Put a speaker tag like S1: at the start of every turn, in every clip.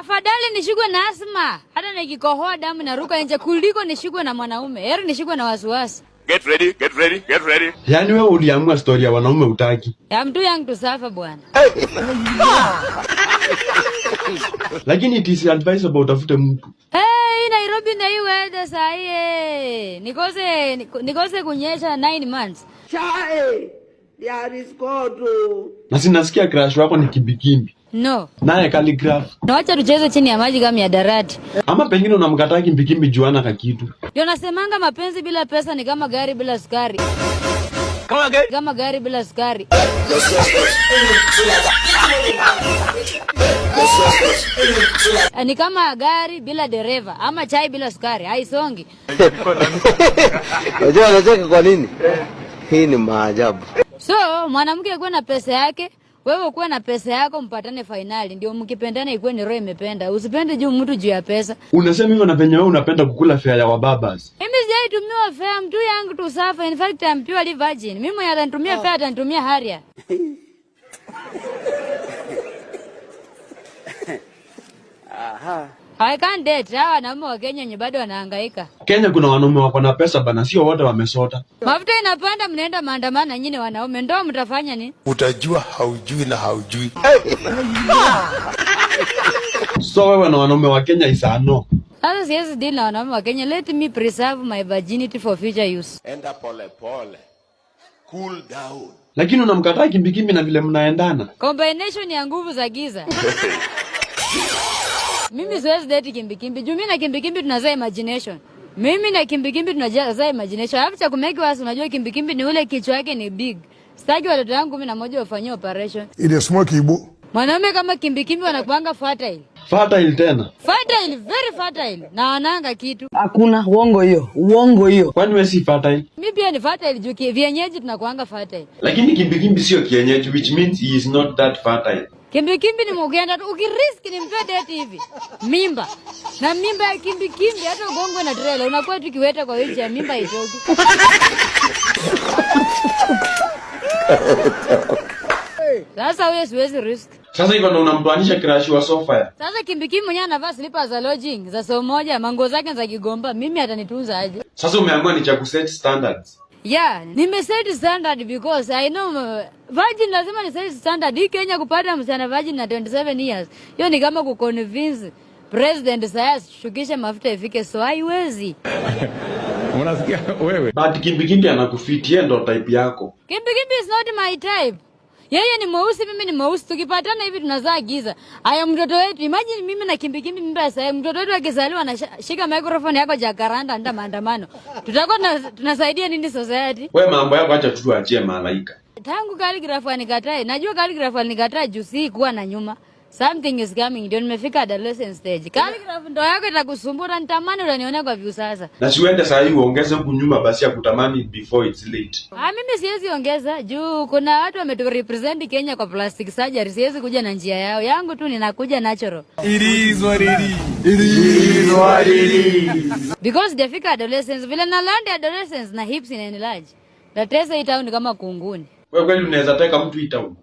S1: Afadhali nishikwe na asma, hata nikikohoa damu naruka nje kuliko nishikwe na mwanaume. Heri nishikwe na wasiwasi.
S2: Get ready, get ready, get ready.
S3: Yaani wewe uliamua story ya wanaume utaki.
S1: I'm too young to suffer bwana.
S3: Lakini it is advisable utafute mtu.
S1: Nairobi na hii weather saa hii. Nikose kunyesha 9 months.
S4: Chae, there is God.
S3: Na sinasikia crush wako ni Kimbikimbi.
S1: No.
S3: Naye Calligraph.
S1: Na wacha tucheze chini ya maji kama ya darati.
S3: Ama pengine unamkataa Kimbikimbi juana kakitu.
S1: Ndio nasemanga mapenzi bila pesa ni kama gari bila sukari. Kama gari bila sukari. Ni kama gari bila dereva ama chai bila sukari, haisongi.
S5: Unajua anacheka kwa nini? Hii ni maajabu.
S1: So, mwanamke akuwe na pesa yake, wewe ukuwe na pesa yako, mpatane finali. Ndio mkipendana ikuwe ni roho imependa. Usipende juu mtu juu ya pesa.
S3: Unasema hivyo na penye wewe unapenda kukula fare ya wababas.
S1: Mimi sijaitumia fare, mtu yangu tu safa. In fact, I'm purely virgin. Mimi mwenye atanitumia fare atanitumia haria.
S4: Aha.
S1: I can't date. Hawa wanaume wa Kenya wenye bado wanahangaika.
S3: Kenya kuna wanaume wako na pesa bana, sio wote wamesota.
S1: Mafuta inapanda, mnaenda maandamano nyinyi wanaume, ndio mtafanya nini?
S2: Utajua haujui na haujui.
S3: So wewe na wanaume wa Kenya isano.
S1: Sasa siwezi deal na wanaume wa Kenya. Let me preserve my virginity for future use.
S2: Enda pole pole. Cool down.
S3: Lakini unamkataa Kimbikimbi na vile mnaendana.
S1: Combination ya nguvu za giza. Mimi siwezi date Kimbikimbi. Juu mimi na Kimbikimbi tunazaa imagination. Mimi na Kimbikimbi tunazaa imagination. Alafu cha kumeki wasi, unajua Kimbikimbi ni ule kichwa yake ni big. Sitaki watoto wangu 11 wafanyie operation.
S6: Ile smoke ibu.
S1: Mwanaume kama Kimbikimbi wanakuanga fertile.
S3: Fertile tena.
S1: Fertile, very fertile. Na wananga kitu.
S4: Hakuna uongo hiyo. Uongo hiyo.
S3: Kwani wewe si fertile?
S1: Mimi pia ni fertile juu vienyeji tunakuanga fertile.
S3: Lakini Kimbikimbi sio kienyeji, which means he is not that fertile.
S1: Kimbikimbi ni mugenda tu, ukirisk ni mpe date hivi. Mimba. Na mimba ya Kimbikimbi hata ugongo na trailer unakuwa tu kiweta kwa wheelchair ya mimba itoki. Sasa wewe siwezi risk.
S3: Sasa hivyo ndo unamtoanisha crush wa sofa.
S1: Sasa Kimbikimbi mwenyewe anavaa slippers za lodging za saa moja, mango zake za Kigomba, mimi atanitunza aje?
S3: Sasa umeamua ni cha kuset standards.
S1: Yeah, nimeset standard because I know virgin lazima ni set standard. Hii Kenya kupata msichana virgin na 27 years. Hiyo ni kama kuconvince president sasa shukisha mafuta ifike, so haiwezi.
S6: Unasikia wewe?
S3: But Kimbikimbi anakufitia ndo type yako.
S1: Kimbikimbi is not my type. Yeye ni mweusi, mimi ni mweusi. Tukipatana hivi tunazaa giza. Aya mtoto wetu, imagine mimi na Kimbikimbi mimba sasa. Mtoto wetu akizaliwa anashika microphone yako Jacaranda nda maandamano. Tutakuwa tunasaidia nini society?
S3: Wewe mambo yako acha tu tuachie malaika.
S1: Tangu Calligraph anikatae. Najua Calligraph anikatae juu si kuwa na nyuma. Something is coming. Ndio nimefika adolescent stage. Calligraph ndo yako itakusumbua, nitamani unaniona kwa view sasa.
S3: Na siwende saa hii uongeze huku nyuma basi ya kutamani before it's late.
S1: Mimi siwezi ongeza juu kuna watu wameturepresent Kenya kwa plastic surgery. Siwezi kuja na njia yao. Yangu tu ninakuja natural.
S6: It is what it is.
S3: It is what it is.
S1: Because defika adolescence vile na land adolescence na hips in enlarge. Datesa hii town kama kunguni.
S3: Wewe kweli unaweza teka mtu hii town?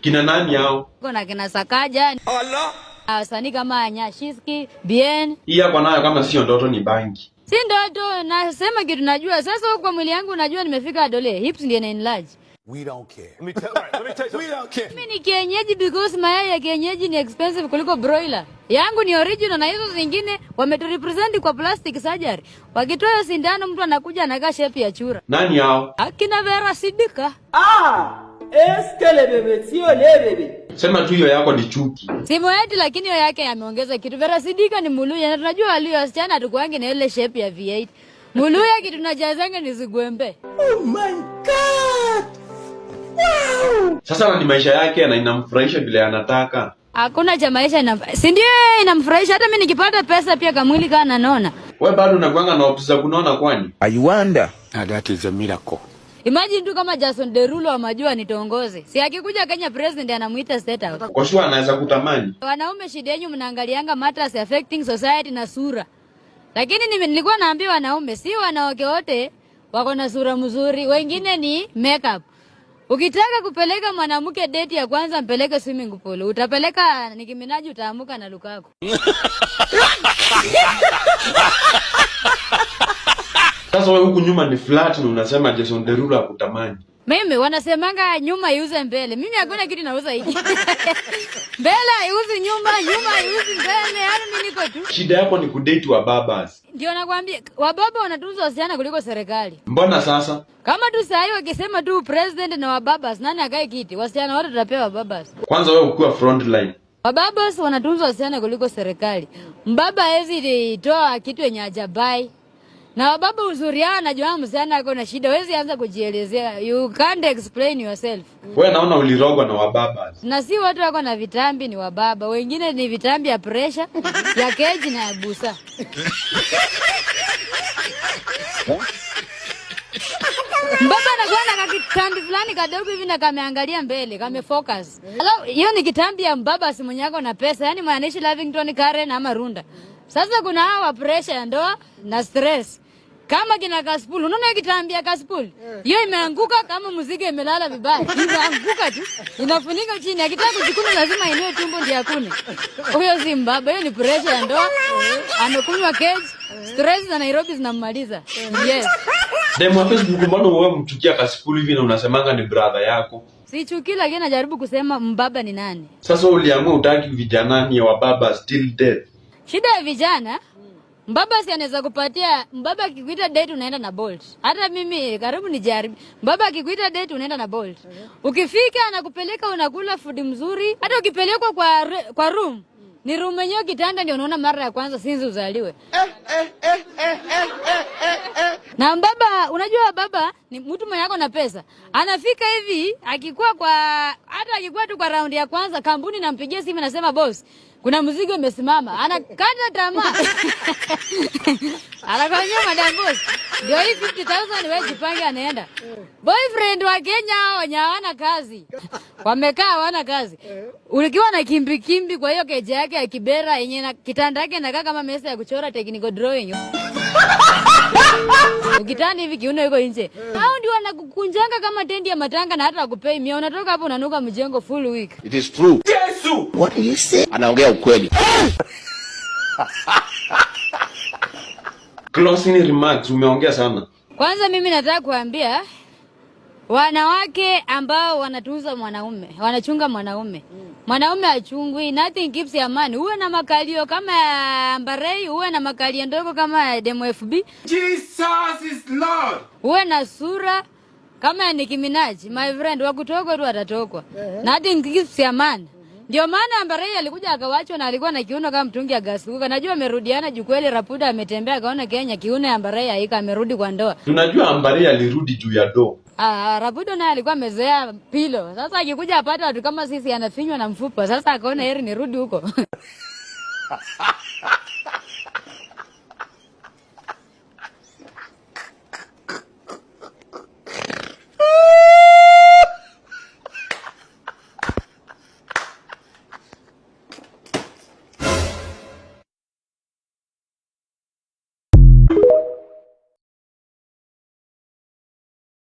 S3: Kina nani hao?
S1: Kuna kina Sakaja. Allah. Wasanii kama Nyashiski, Bien.
S3: Hii hapa nayo kama sio ndoto ni bangi.
S1: Si ndoto, nasema kitu najua. Sasa huko kwa mwili yangu najua nimefika adole. Hips ndio na enlarge.
S2: We don't care. Let me tell you. We don't care.
S1: Mimi ni kienyeji because mayai ya kienyeji ni expensive kuliko broiler. Yangu ni original na hizo zingine wameturepresent kwa plastic surgery. Wakitoa sindano mtu anakuja anakaa shape ya chura.
S3: Nani hao?
S1: Akina Vera Sidika.
S4: Eskele bebe, sio le bebe.
S3: Sema tu hiyo yako ni chuki.
S1: Simu yetu lakini hiyo yake ameongeza kitu. Vera Sidika ni Muluya na tunajua walio wasichana tukuange na ile shape ya V8. Muluya kitu tunajazanga ni zigwembe.
S4: Oh my God. Wow.
S3: Sasa ni maisha yake na inamfurahisha vile anataka.
S1: Hakuna cha maisha si ndio inamfurahisha, hata mimi nikipata pesa pia kamwili kana naona.
S3: Wewe bado unakuanga na option za kunona kwani?
S2: I wonder. That is a miracle.
S1: Imagine tu kama Jason Derulo wa majua nitongoze. Si akikuja Kenya president anamuita state house.
S3: Kwa sure anaweza kutamani.
S1: Wanaume shida yenu mnaangalianga matters affecting society na sura. Lakini nilikuwa naambia wanaume si wanawake wote wako na sura mzuri. Wengine ni makeup. Ukitaka kupeleka mwanamke date ya kwanza mpeleke swimming pool. Utapeleka Nicki Minaj utaamuka na Lukaku.
S3: Sasa wewe huku nyuma ni flat na unasema Jason Derulo akutamani.
S1: Mimi wanasemanga nyuma iuze mbele. Mimi hakuna kitu nauza hiki. Mbele iuze nyuma, nyuma iuze mbele. Yaani mimi niko tu.
S3: Shida yako ni kudate wa babas.
S1: Ndio nakwambia, wababa wanatunza wasichana kuliko serikali.
S3: Mbona sasa?
S1: Kama tu saa hii wakisema tu president na wababas, nani akae kiti? Wasichana wote tutapewa wababas.
S3: Kwanza wewe ukiwa front line.
S1: Wababas wanatunza wasichana kuliko serikali. Mbaba hawezi toa kitu yenye hajabai. Na wababa uzuri yao anajua msichana ako na shida, huwezi anza kujielezea. You can't explain yourself.
S3: Wewe naona ulirogwa na wababas.
S1: Na si watu wako na vitambi ni wababa, wengine ni vitambi ya pressure, ya keji na ya busa. Mbaba anakuwa na kitambi fulani kadogo hivi na kameangalia mbele, kamefocus. Hello, hiyo ni kitambi ya mbaba si mwenye yako na pesa, yani maanishi Lavington, Karen ama Runda. Sasa kuna hawa pressure ya ndoa na stress. Kama kina Kaspool, unaona kitambi ya Kaspool? Hiyo imeanguka kama muziki imelala vibaya. Imeanguka tu. Inafunika chini. Akitaka kujikuna lazima inue tumbo ndio akune. Huyo si mbaba, hiyo ni pressure ya ndoa. Amekunywa cage. Stress za Nairobi zinammaliza. Yes.
S3: Demo wa Facebook mbona wewe mchukia Kaspool hivi na unasemanga ni brother yako?
S1: Sichukii lakini najaribu kusema mbaba ni nani.
S3: Sasa uliamua utaki vijana ni wa baba still dead.
S1: Shida ya vijana, mbaba si anaweza kupatia, mbaba akikuita date unaenda na Bolt. Hata mimi karibu nijaribu. Mbaba akikuita date unaenda na Bolt. Ukifika anakupeleka unakula food mzuri. Hata ukipelekwa kwa room, ni room yenyewe kitanda ndio unaona mara ya kwanza sinzi uzaliwe. Na mbaba, unajua baba ni mtu mwenye yako na pesa. Anafika hivi, hata akikuwa tu kwa round ya kwanza, kampuni nampigia simu nasema boss, kuna mzigo umesimama. Anakata tamaa. Anakwambia madam boss, ndio hii 50,000 wewe jipange anaenda. Boyfriend wa Kenya wenye hawana kazi. Wamekaa hawana kazi. Ulikiwa na kimbi kwa hiyo keje yake ya Kibera yenye kitanda yake inakaa kama mesa ya kuchora technical drawing. Ukitani hivi kiuno yuko nje. Hao ndio wanakukunjanga kama tendi ya matanga na hata wakupei mia. Unatoka hapo unanuka mjengo full week.
S5: It is true.
S2: Yesu!
S5: What do you say? Anaongea ukweli.
S3: Closing remarks, umeongea sana.
S1: Kwanza mimi nataka kuambia wanawake ambao wanatunza mwanaume, wanachunga mwanaume. Mwanaume achungwi, nothing keeps your man. Uwe na makalio kama Ambarei, uwe na makalio ndogo kama Demo FB.
S2: Jesus is Lord!
S1: Uwe na sura kama Nicki Minaj, my friend, wakutokwa tu atatokwa. Nothing keeps your man. Ndio maana Ambarei alikuja akawachwa na alikuwa na kiuno kama mtungi ya gas. Najua amerudiana jukweli Rapuda ametembea akaona Kenya kiuno ya Ambarei haika amerudi kwa ndoa.
S3: Tunajua Ambarei alirudi juu ya do.
S1: Rapuda naye alikuwa amezoea pilo. Sasa akikuja apata watu kama sisi anafinywa na mfupa. Sasa akaona heri nirudi huko.